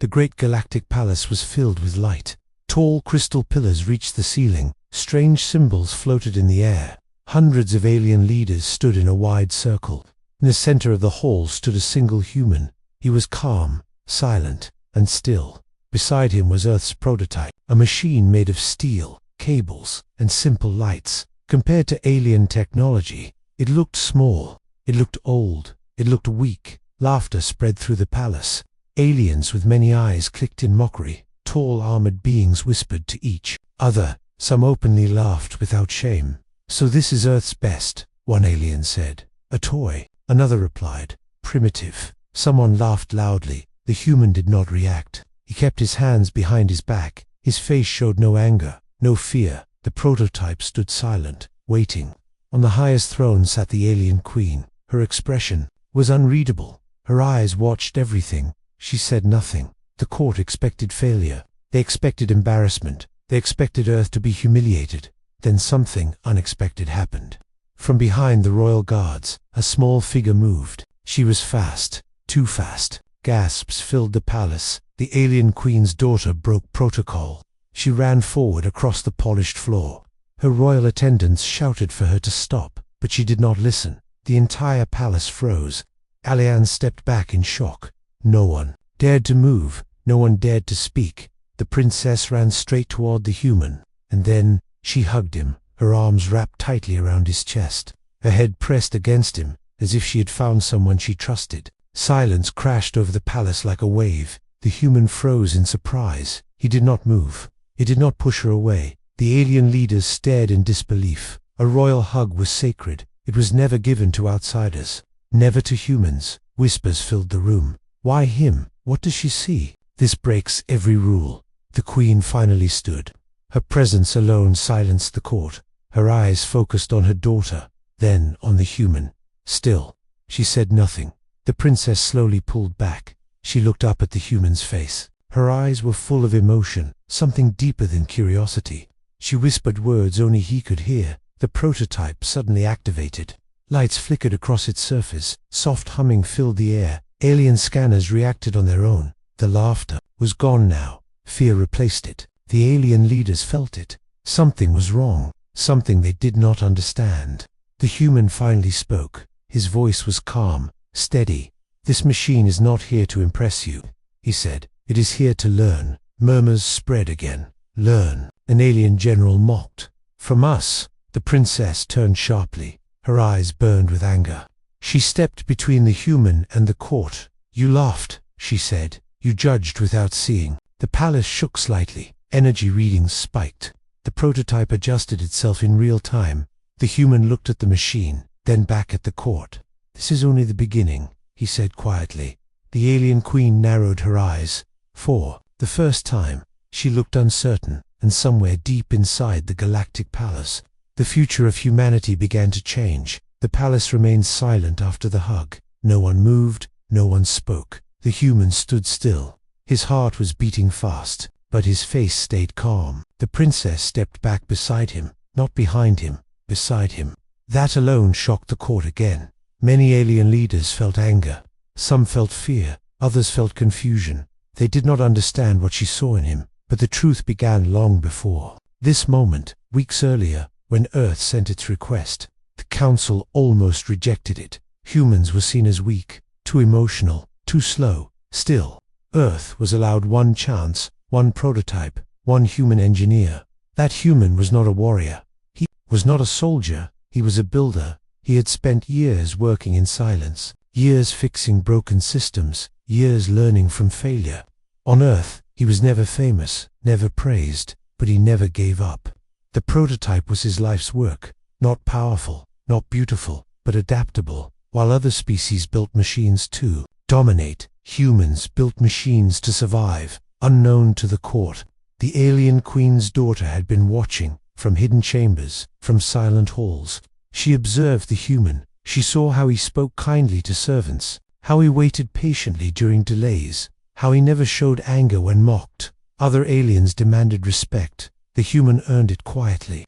The great galactic palace was filled with light. Tall crystal pillars reached the ceiling. Strange symbols floated in the air. Hundreds of alien leaders stood in a wide circle. In the center of the hall stood a single human. He was calm, silent, and still. Beside him was Earth's prototype, a machine made of steel, cables, and simple lights. Compared to alien technology, it looked small. It looked old. It looked weak. Laughter spread through the palace. Aliens with many eyes clicked in mockery. Tall armored beings whispered to each other. Some openly laughed without shame. "So this is Earth's best," one alien said. "A toy," another replied. "Primitive." Someone laughed loudly. The human did not react. He kept his hands behind his back. His face showed no anger, no fear. The prototype stood silent, waiting. On the highest throne sat the alien queen. Her expression was unreadable. Her eyes watched everything. She said nothing. The court expected failure. They expected embarrassment. They expected Earth to be humiliated. Then something unexpected happened. From behind the royal guards, a small figure moved. She was fast, too fast. Gasps filled the palace. The alien queen's daughter broke protocol. She ran forward across the polished floor. Her royal attendants shouted for her to stop, but she did not listen. The entire palace froze. Alian stepped back in shock. No one dared to move. No one dared to speak. The princess ran straight toward the human, and then she hugged him, her arms wrapped tightly around his chest. Her head pressed against him, as if she had found someone she trusted. Silence crashed over the palace like a wave. The human froze in surprise. He did not move. He did not push her away. The alien leaders stared in disbelief. A royal hug was sacred. It was never given to outsiders. Never to humans. Whispers filled the room. Why him? What does she see? This breaks every rule. The queen finally stood. Her presence alone silenced the court. Her eyes focused on her daughter, then on the human. Still, she said nothing. The princess slowly pulled back. She looked up at the human's face. Her eyes were full of emotion, something deeper than curiosity. She whispered words only he could hear. The prototype suddenly activated. Lights flickered across its surface. Soft humming filled the air. Alien scanners reacted on their own. The laughter was gone now. Fear replaced it. The alien leaders felt it. Something was wrong. Something they did not understand. The human finally spoke. His voice was calm, steady. "This machine is not here to impress you," he said. "It is here to learn." Murmurs spread again. "Learn," an alien general mocked. "From us." The princess turned sharply. Her eyes burned with anger. She stepped between the human and the court. "You laughed," she said. "You judged without seeing." The palace shook slightly. Energy readings spiked. The prototype adjusted itself in real time. The human looked at the machine, then back at the court. "This is only the beginning," he said quietly. The alien queen narrowed her eyes. For the first time, she looked uncertain, and somewhere deep inside the galactic palace, the future of humanity began to change. The palace remained silent after the hug. No one moved, no one spoke. The human stood still. His heart was beating fast, but his face stayed calm. The princess stepped back beside him, not behind him, beside him. That alone shocked the court again. Many alien leaders felt anger. Some felt fear, others felt confusion. They did not understand what she saw in him, but the truth began long before. This moment, weeks earlier, when Earth sent its request, the Council almost rejected it. Humans were seen as weak, too emotional, too slow. Still, Earth was allowed one chance, one prototype, one human engineer. That human was not a warrior. He was not a soldier. He was a builder. He had spent years working in silence, years fixing broken systems, years learning from failure. On Earth, he was never famous, never praised, but he never gave up. The prototype was his life's work, not powerful, not beautiful, but adaptable. While other species built machines to dominate, humans built machines to survive. Unknown to the court, the alien queen's daughter had been watching, from hidden chambers, from silent halls. She observed the human. She saw how he spoke kindly to servants, how he waited patiently during delays, how he never showed anger when mocked. Other aliens demanded respect. The human earned it quietly.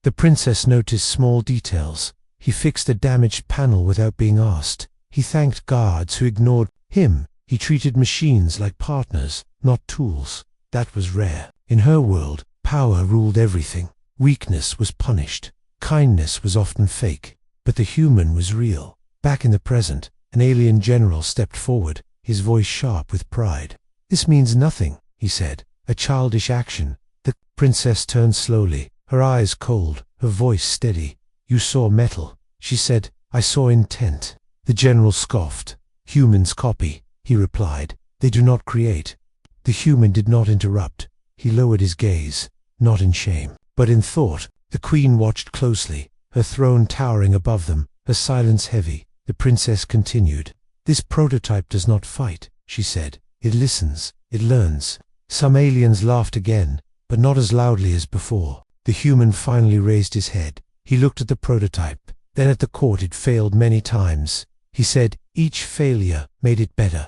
The princess noticed small details. He fixed a damaged panel without being asked. He thanked guards who ignored him. He treated machines like partners, not tools. That was rare. In her world, power ruled everything. Weakness was punished. Kindness was often fake. But the human was real. Back in the present, an alien general stepped forward, his voice sharp with pride. "This means nothing," he said. "A childish action." The princess turned slowly, her eyes cold, her voice steady. "You saw metal," she said. "I saw intent." The general scoffed. "Humans copy," he replied. "They do not create." The human did not interrupt. He lowered his gaze, not in shame, but in thought. The queen watched closely, her throne towering above them, her silence heavy. The princess continued. "This prototype does not fight," she said. "It listens, it learns." Some aliens laughed again, but not as loudly as before. The human finally raised his head. He looked at the prototype, then at the court. It failed many times. He said, "Each failure made it better."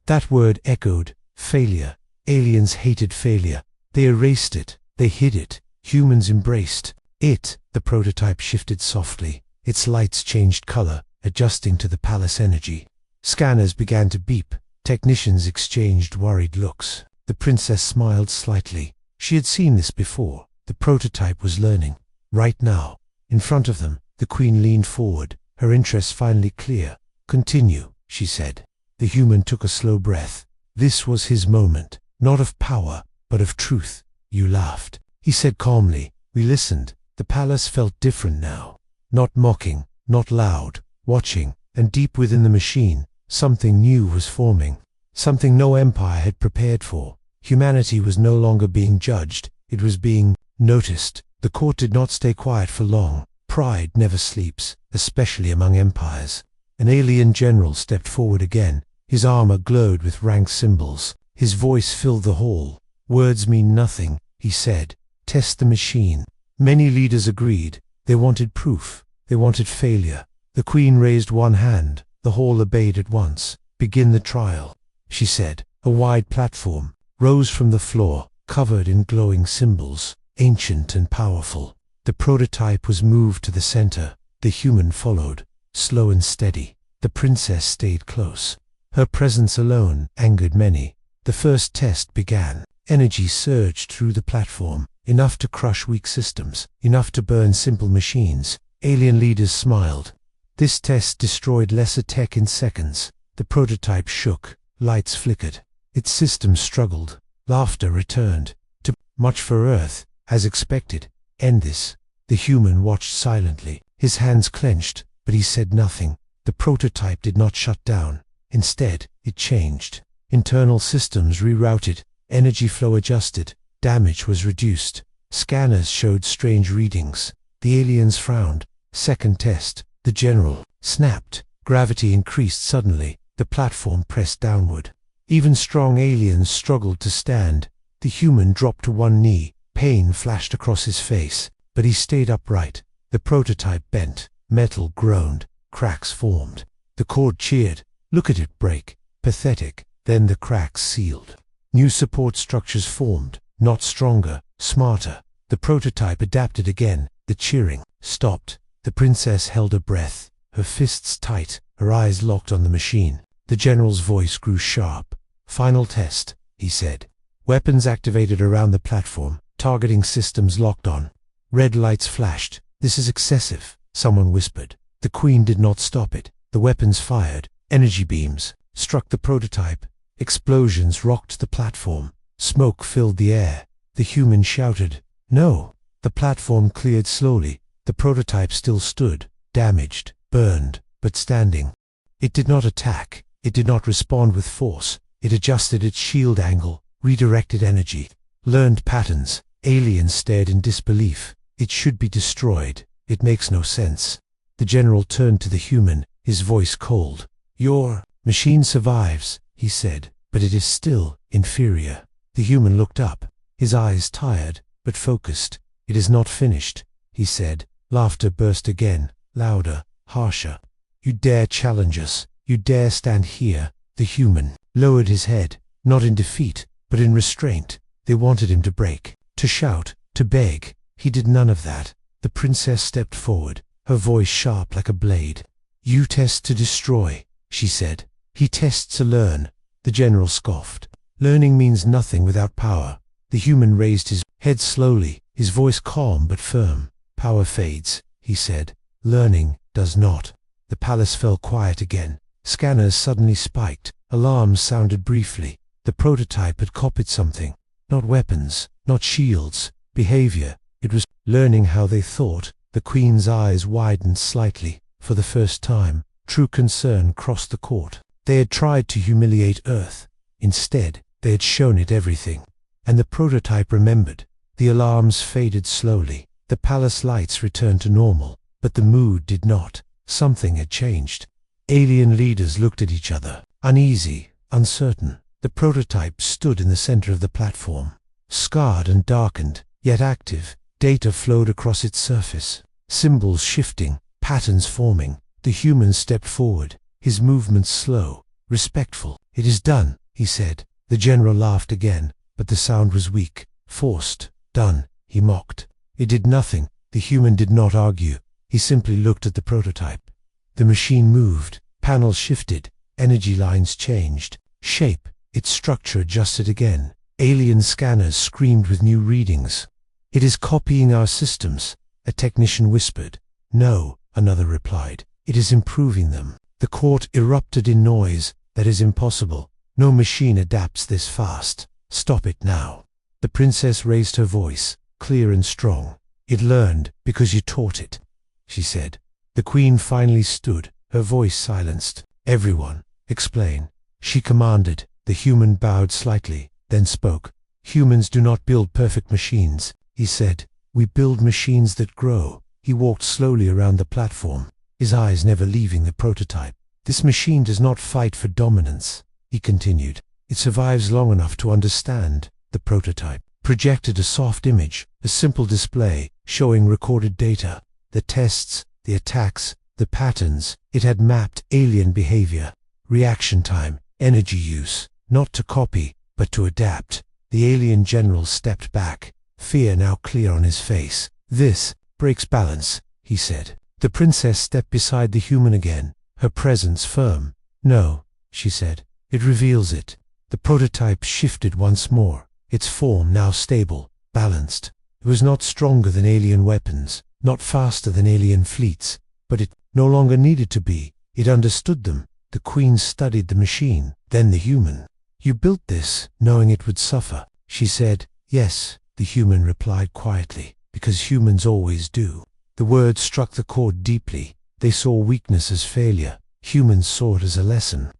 That word echoed. Failure. Aliens hated failure. They erased it. They hid it. Humans embraced it. The prototype shifted softly. Its lights changed color, adjusting to the palace energy. Scanners began to beep. Technicians exchanged worried looks. The princess smiled slightly. She had seen this before. The prototype was learning. Right now, in front of them, the queen leaned forward, her interest finally clear. "Continue," she said. The human took a slow breath. This was his moment, not of power, but of truth. "You laughed," he said calmly. We listened. The palace felt different now. Not mocking, not loud, watching, and deep within the machine, something new was forming. Something no empire had prepared for. Humanity was no longer being judged, it was being noticed. The court did not stay quiet for long. Pride never sleeps, especially among empires. An alien general stepped forward again. His armor glowed with rank symbols. His voice filled the hall. "Words mean nothing," he said. "Test the machine." Many leaders agreed. They wanted proof. They wanted failure. The queen raised one hand. The hall obeyed at once. "Begin the trial," she said. A wide platform rose from the floor, covered in glowing symbols, ancient and powerful. The prototype was moved to the center. The human followed, slow and steady. The princess stayed close. Her presence alone angered many. The first test began. Energy surged through the platform, enough to crush weak systems, enough to burn simple machines. Alien leaders smiled. This test destroyed lesser tech in seconds. The prototype shook, lights flickered. Its systems struggled. Laughter returned. Too much for Earth, as expected. "End this." The human watched silently. His hands clenched, but he said nothing. The prototype did not shut down. Instead, it changed. Internal systems rerouted. Energy flow adjusted. Damage was reduced. Scanners showed strange readings. The aliens frowned. Second test. The general snapped. Gravity increased suddenly. The platform pressed downward. Even strong aliens struggled to stand. The human dropped to one knee. Pain flashed across his face, but he stayed upright. The prototype bent. Metal groaned. Cracks formed. The court cheered. "Look at it break." Pathetic. Then the cracks sealed. New support structures formed. Not stronger, smarter. The prototype adapted again. The cheering stopped. The princess held her breath, her fists tight, her eyes locked on the machine. The general's voice grew sharp. "Final test," he said. Weapons activated around the platform, targeting systems locked on. Red lights flashed. "This is excessive," someone whispered. The queen did not stop it. The weapons fired. Energy beams struck the prototype. Explosions rocked the platform. Smoke filled the air. The human shouted, "No!" The platform cleared slowly. The prototype still stood, damaged, burned, but standing. It did not attack. It did not respond with force. It adjusted its shield angle, redirected energy, learned patterns. Aliens stared in disbelief. "It should be destroyed. It makes no sense." The general turned to the human, his voice cold. "Your machine survives," he said, "but it is still inferior." The human looked up, his eyes tired, but focused. "It is not finished," he said. Laughter burst again, louder, harsher. "You dare challenge us? You dare stand here?" The human lowered his head, not in defeat, but in restraint. They wanted him to break, to shout, to beg. He did none of that. The princess stepped forward, her voice sharp like a blade. "You test to destroy," she said. "He tests to learn." The general scoffed. Learning means nothing without power. The human raised his head slowly, his voice calm but firm. Power fades, he said. Learning does not. The palace fell quiet again. Scanners suddenly spiked. Alarms sounded briefly. The prototype had copied something. Not weapons, not shields, behavior. It was learning how they thought. The Queen's eyes widened slightly. For the first time, true concern crossed the court. They had tried to humiliate Earth. Instead, they had shown it everything. And the prototype remembered. The alarms faded slowly. The palace lights returned to normal. But the mood did not. Something had changed. Alien leaders looked at each other, uneasy, uncertain. The prototype stood in the center of the platform. Scarred and darkened, yet active, data flowed across its surface. Symbols shifting, patterns forming. The human stepped forward, his movements slow, respectful. "It is done," he said. The general laughed again, but the sound was weak, forced. "Done," he mocked. It did nothing. The human did not argue. He simply looked at the prototype. The machine moved, panels shifted, energy lines changed, shape, its structure adjusted again. Alien scanners screamed with new readings. "It is copying our systems," a technician whispered. "No," another replied. "It is improving them." The court erupted in noise. "That is impossible. No machine adapts this fast. Stop it now." The princess raised her voice, clear and strong. "It learned because you taught it," she said. The Queen finally stood, her voice silenced. "Everyone, explain," she commanded. The human bowed slightly, then spoke. "Humans do not build perfect machines," he said. "We build machines that grow." He walked slowly around the platform, his eyes never leaving the prototype. "This machine does not fight for dominance," he continued. "It survives long enough to understand." The prototype projected a soft image, a simple display, showing recorded data. The tests, the attacks, the patterns. It had mapped alien behavior, reaction time, energy use, not to copy, but to adapt. The alien general stepped back, fear now clear on his face. "This breaks balance," he said. The princess stepped beside the human again, her presence firm. "No," she said. "It reveals it." The prototype shifted once more, its form now stable, balanced. It was not stronger than alien weapons, not faster than alien fleets, but it no longer needed to be. It understood them. The Queen studied the machine, then the human. "You built this, knowing it would suffer," she said. "Yes," the human replied quietly, "because humans always do." The words struck the chord deeply. They saw weakness as failure. Humans saw it as a lesson.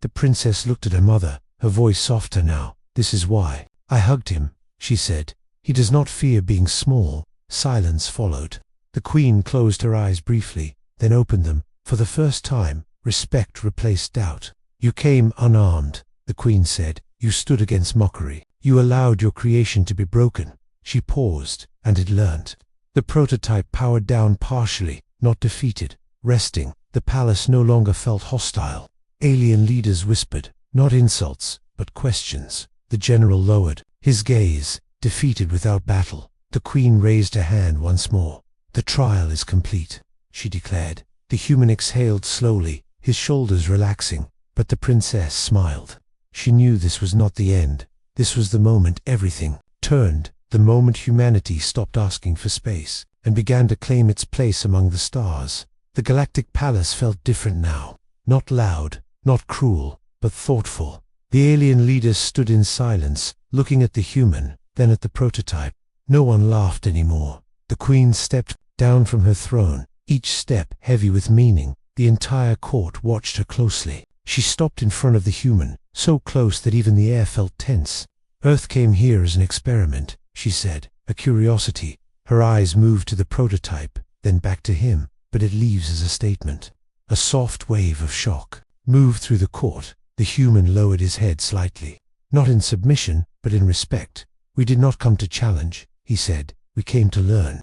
The princess looked at her mother, her voice softer now. "This is why I hugged him," she said. "He does not fear being small." Silence followed. The Queen closed her eyes briefly, then opened them. For the first time, respect replaced doubt. "You came unarmed," the Queen said. "You stood against mockery. You allowed your creation to be broken." She paused, and it learnt. The prototype powered down partially, not defeated, resting. The palace no longer felt hostile. Alien leaders whispered, not insults, but questions. The general lowered his gaze, defeated without battle. The Queen raised her hand once more. "The trial is complete," she declared. The human exhaled slowly, his shoulders relaxing, but the princess smiled. She knew this was not the end. This was the moment everything turned, the moment humanity stopped asking for space and began to claim its place among the stars. The Galactic Palace felt different now. Not loud, not cruel, but thoughtful. The alien leaders stood in silence, looking at the human, then at the prototype. No one laughed anymore. The Queen stepped down from her throne, each step heavy with meaning. The entire court watched her closely. She stopped in front of the human, so close that even the air felt tense. "Earth came here as an experiment," she said, "a curiosity." Her eyes moved to the prototype, then back to him, but it leaves as a statement. A soft wave of shock moved through the court. The human lowered his head slightly, not in submission, but in respect. "We did not come to challenge," he said. "We came to learn."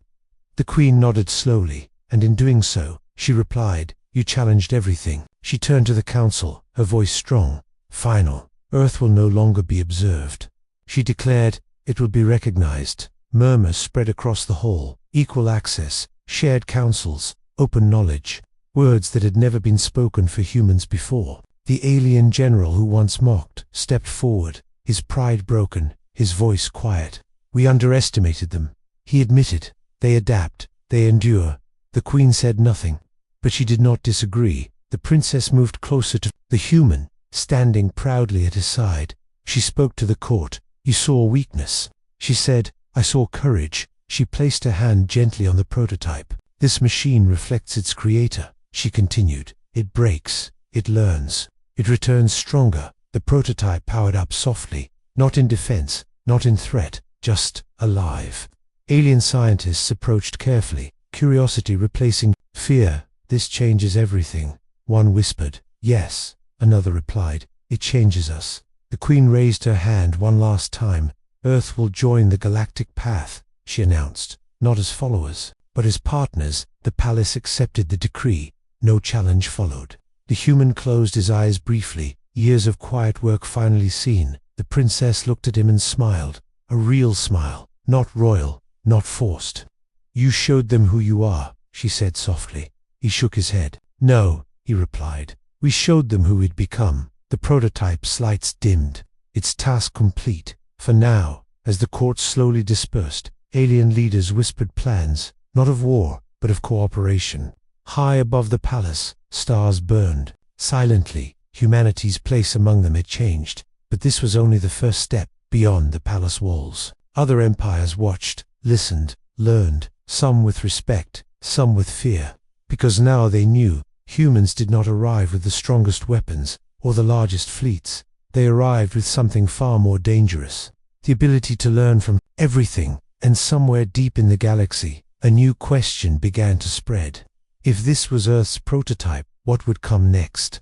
The Queen nodded slowly, and in doing so, she replied, "You challenged everything." She turned to the council, her voice strong, final. "Earth will no longer be observed," she declared. "It will be recognized." Murmurs spread across the hall. Equal access, shared councils, open knowledge, words that had never been spoken for humans before. The alien general who once mocked stepped forward, his pride broken, his voice quiet. "We underestimated them," he admitted. "They adapt, they endure." The queen said nothing, but she did not disagree. The princess moved closer to the human, standing proudly at his side. She spoke to the court. "You saw weakness." She said, "I saw courage." She placed her hand gently on the prototype. "This machine reflects its creator," she continued. "It breaks, it learns, it returns stronger." The prototype powered up softly, not in defense, not in threat, just alive. Alien scientists approached carefully, curiosity replacing fear. "This changes everything," one whispered. "Yes," another replied, "it changes us." The queen raised her hand one last time. "Earth will join the galactic path," she announced, "not as followers, but as partners." The palace accepted the decree. No challenge followed. The human closed his eyes briefly, years of quiet work finally seen. The princess looked at him and smiled, a real smile, not royal, not forced. "You showed them who you are," she said softly. He shook his head. "No," he replied. "We showed them who we'd become." The prototype's lights dimmed, its task complete. For now, as the court slowly dispersed, alien leaders whispered plans, not of war, but of cooperation. High above the palace, stars burned. Silently, humanity's place among them had changed, but this was only the first step. Beyond the palace walls, other empires watched, listened, learned, some with respect, some with fear. Because now they knew, humans did not arrive with the strongest weapons or the largest fleets. They arrived with something far more dangerous: the ability to learn from everything. And somewhere deep in the galaxy, a new question began to spread. If this was Earth's prototype, what would come next?